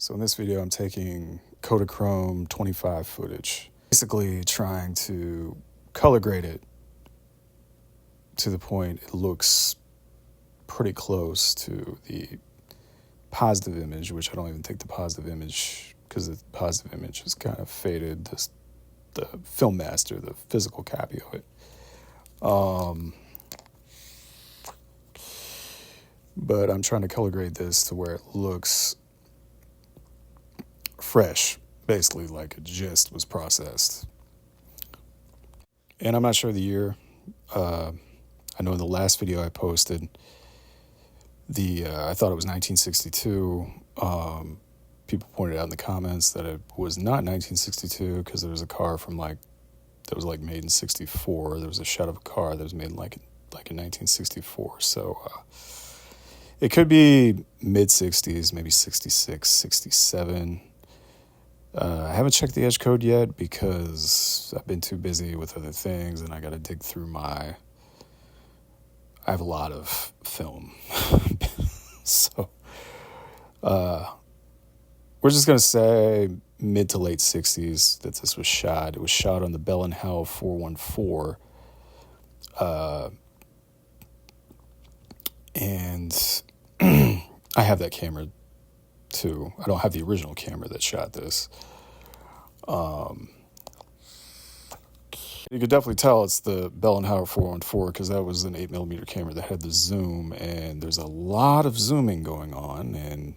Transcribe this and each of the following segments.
So in this video, I'm taking Kodachrome 25 footage, basically trying to color grade it to the point it looks pretty close to the positive image, which I don't even think the positive image, because the positive image is kind of faded, the film master, the physical copy of it. But I'm trying to color grade this to where it looks fresh, basically like it just was processed. And I'm not sure the year. I know in the last video I posted, I thought it was 1962. People pointed out in the comments that it was not 1962 because there was a car that was made in 64. There was a shot of a car that was made in 1964. So it could be mid 60s, maybe 66, 67. I haven't checked the edge code yet because I've been too busy with other things, and I got to dig through I have a lot of film. So we're just going to say mid to late 60s that this was shot. It was shot on the Bell & Howell 414. And I have that camera too. I don't have the original camera that shot this. You could definitely tell it's the Bell & Howell 414 because that was an 8mm camera that had the zoom, and there's a lot of zooming going on, and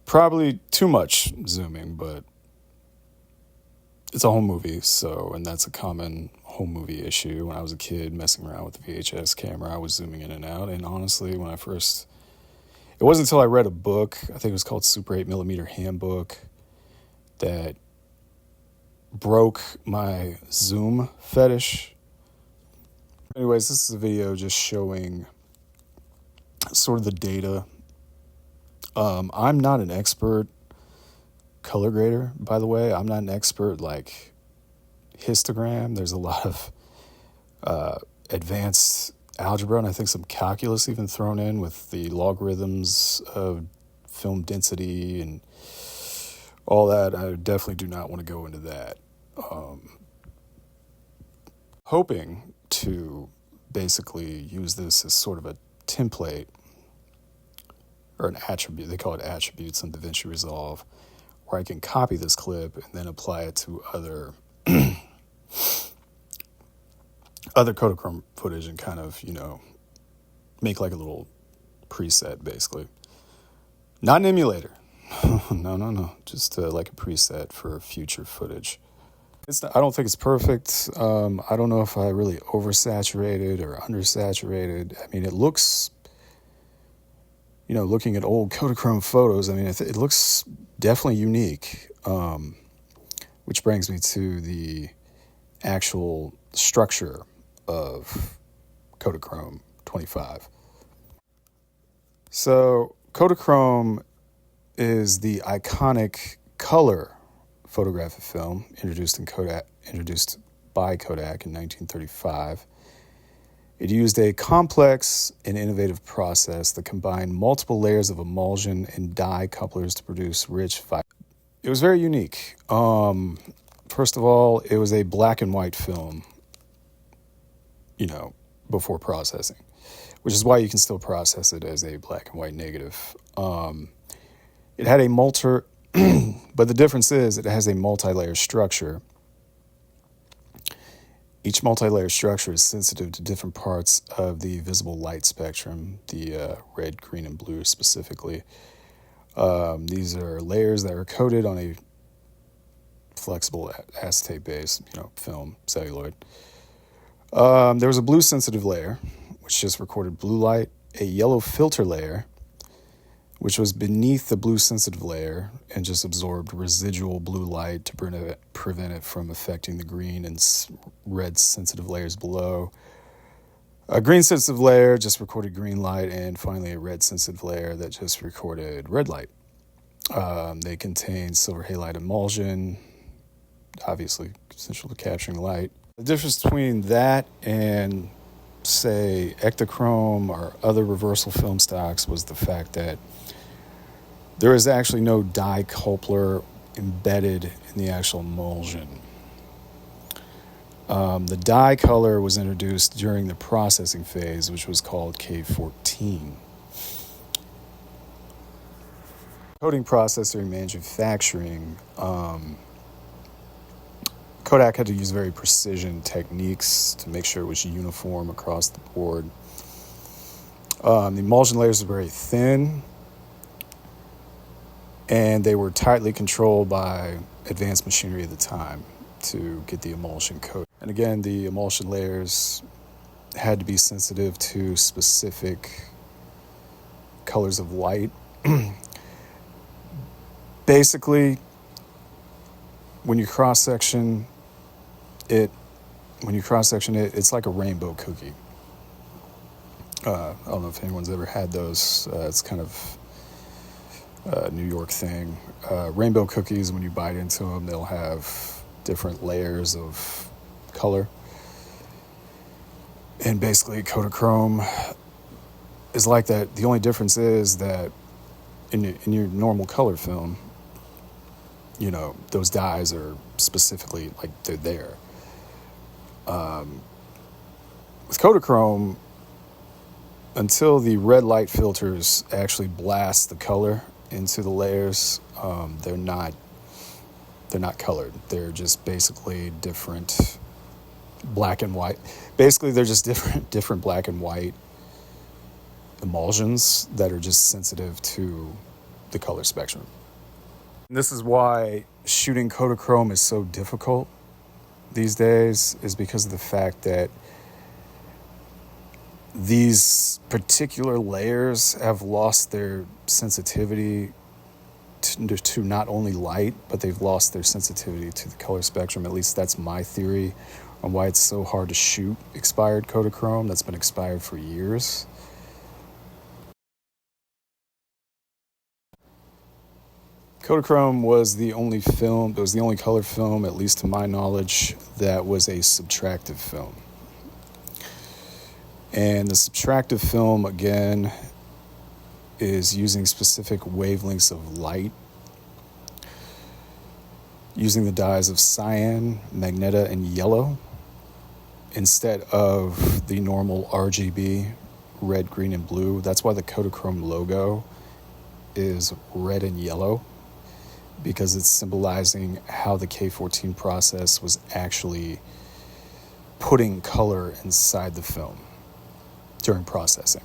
probably too much zooming, but it's a home movie, and that's a common home movie issue. When I was a kid messing around with the VHS camera, I was zooming in and out, and honestly, it wasn't until I read a book, I think it was called Super 8mm Handbook, that broke my zoom fetish. Anyways, this is a video just showing sort of the data. I'm not an expert color grader, by the way. I'm not an expert like histogram. There's a lot of advanced algebra, and I think some calculus even thrown in with the logarithms of film density and all that. I definitely do not want to go into that. Hoping to basically use this as sort of a template or an attribute. They call it attributes in DaVinci Resolve, where I can copy this clip and then apply it to other Kodachrome footage and kind of, make like a little preset, basically. Not an emulator. No. Just like a preset for future footage. I don't think it's perfect. I don't know if I really oversaturated or undersaturated. I mean, it looks, looking at old Kodachrome photos, I mean, it looks definitely unique, which brings me to the actual structure of Kodachrome 25. So Kodachrome is the iconic color photographic film introduced by Kodak in 1935. It used a complex and innovative process that combined multiple layers of emulsion and dye couplers to produce rich fibers. It was very unique. First of all, it was a black and white film, before processing, which is why you can still process it as a black and white negative. It had a but the difference is it has a multi-layer structure. Each multi-layer structure is sensitive to different parts of the visible light spectrum, the red, green, and blue specifically. These are layers that are coated on a flexible acetate-based, film, celluloid. There was a blue sensitive layer, which just recorded blue light, a yellow filter layer, which was beneath the blue sensitive layer and just absorbed residual blue light to prevent it from affecting the green and red sensitive layers below. A green sensitive layer just recorded green light, and finally a red sensitive layer that just recorded red light. They contain silver halide emulsion, obviously essential to capturing light. The difference between that and, say, Ektachrome or other reversal film stocks was the fact that There is actually no dye coupler embedded in the actual emulsion. The dye color was introduced during the processing phase, which was called K14. Coating process during manufacturing, Kodak had to use very precision techniques to make sure it was uniform across the board. The emulsion layers were very thin, and they were tightly controlled by advanced machinery at the time to get the emulsion coat. And again, the emulsion layers had to be sensitive to specific colors of light. Basically, when you cross-section it, it's like a rainbow cookie. I don't know if anyone's ever had those. It's kind of a New York thing. Rainbow cookies, when you bite into them, they'll have different layers of color. And basically, Kodachrome is like that. The only difference is that in your normal color film, you know, those dyes are specifically, like, they're there. With Kodachrome, until the red light filters actually blast the color into the layers, they're not colored. They're just basically different black and white. Basically, they're just different black and white emulsions that are just sensitive to the color spectrum. And this is why shooting Kodachrome is so difficult these days, is because of the fact that these particular layers have lost their sensitivity to not only light, but they've lost their sensitivity to the color spectrum. At least that's my theory on why it's so hard to shoot expired Kodachrome that's been expired for years. Kodachrome was the only color film, at least to my knowledge, that was a subtractive film. And the subtractive film, again, is using specific wavelengths of light, using the dyes of cyan, magenta, and yellow, instead of the normal RGB, red, green, and blue. That's why the Kodachrome logo is red and yellow, because it's symbolizing how the K14 process was actually putting color inside the film during processing.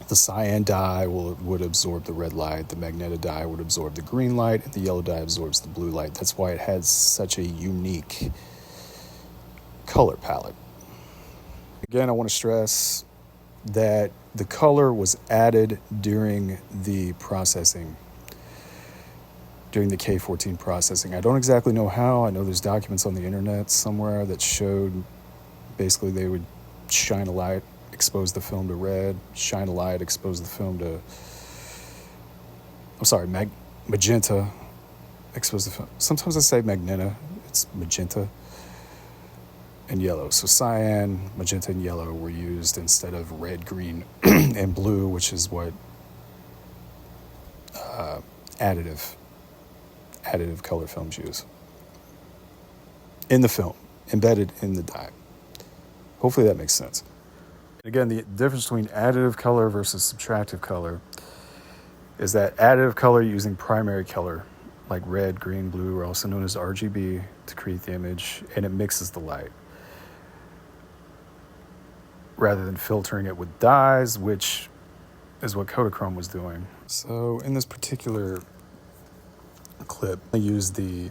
The cyan dye would absorb the red light, the magenta dye would absorb the green light, and the yellow dye absorbs the blue light. That's why it has such a unique color palette. Again, I want to stress that the color was added during the processing, during the K14 processing. I don't exactly know how. I know there's documents on the internet somewhere that showed basically they would shine a light, expose the film to red, shine a light, expose the film to, magenta, expose the film. Sometimes I say magenta, it's magenta, and yellow. So cyan, magenta, and yellow were used instead of red, green, and blue, which is what additive color films use in the film, embedded in the dye. Hopefully that makes sense. Again, the difference between additive color versus subtractive color is that additive color using primary color, like red, green, blue, are also known as RGB, to create the image, and it mixes the light, rather than filtering it with dyes, which is what Kodachrome was doing. So in this particular clip, I used the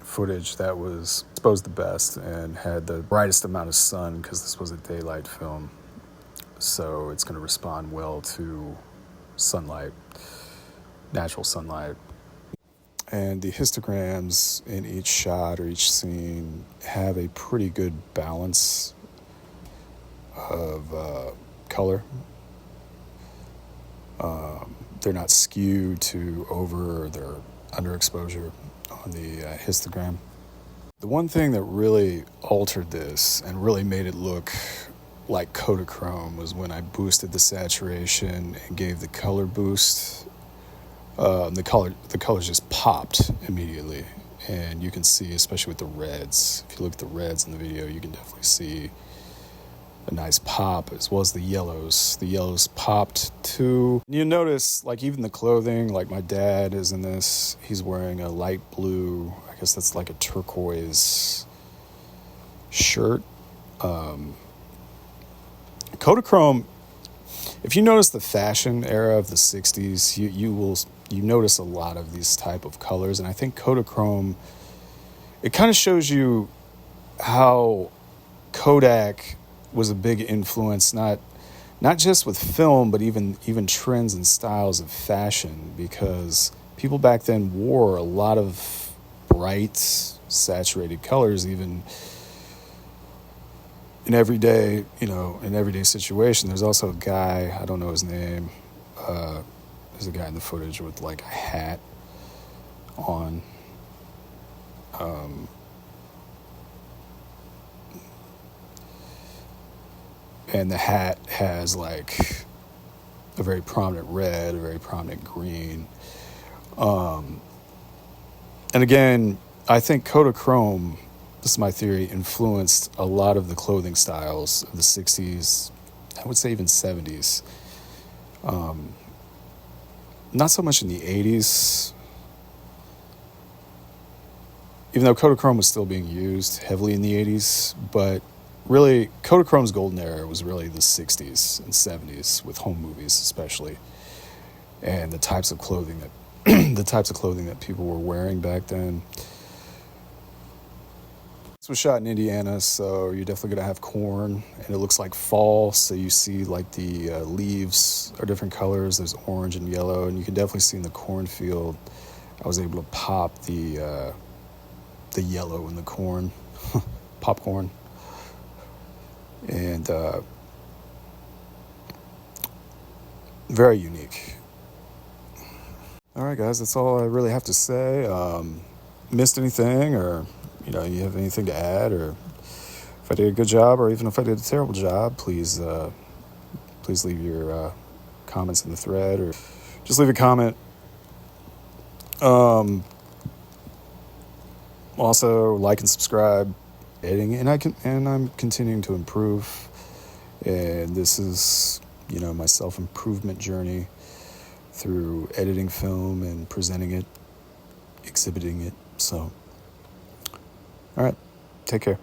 footage that was exposed the best and had the brightest amount of sun, because this was a daylight film, so it's going to respond well to sunlight, natural sunlight. And the histograms in each shot or each scene have a pretty good balance of color. They're not skewed to over or they're underexposure on the histogram. The one thing that really altered this and really made it look like Kodachrome was when I boosted the saturation and gave the color boost The colors just popped immediately, and you can see, especially with the reds. If you look at the reds in the video, you can definitely see a nice pop, as well as the yellows. The yellows popped too. You notice, like, even the clothing, like my dad is in this. He's wearing a light blue, I guess that's like a turquoise shirt. Kodachrome, if you notice the fashion era of the 60s, you notice a lot of these type of colors. And I think Kodachrome, it kind of shows you how Kodak was a big influence, not just with film, but even trends and styles of fashion, because people back then wore a lot of bright, saturated colors, even in everyday situation. There's also a guy, I don't know his name, there's a guy in the footage with like a hat on. And the hat has like a very prominent red, a very prominent green. And again, I think Kodachrome, this is my theory, influenced a lot of the clothing styles of the 60s, I would say even 70s. Not so much in the 80s, even though Kodachrome was still being used heavily in the 80s, but really, Kodachrome's golden era was really the 60s and 70s, with home movies especially, and the types of clothing that people were wearing back then. This was shot in Indiana, so you're definitely gonna have corn, and it looks like fall. So you see like the leaves are different colors. There's orange and yellow, and you can definitely see in the cornfield. I was able to pop the yellow in the corn, popcorn. And very unique. All right, guys, that's all I really have to say. Missed anything, or you have anything to add, or if I did a good job, or even if I did a terrible job, please leave your comments in the thread, or just leave a comment. Also, like and subscribe. Editing, and I'm continuing to improve, and this is my self-improvement journey through editing film and presenting it, exhibiting it. So all right, take care.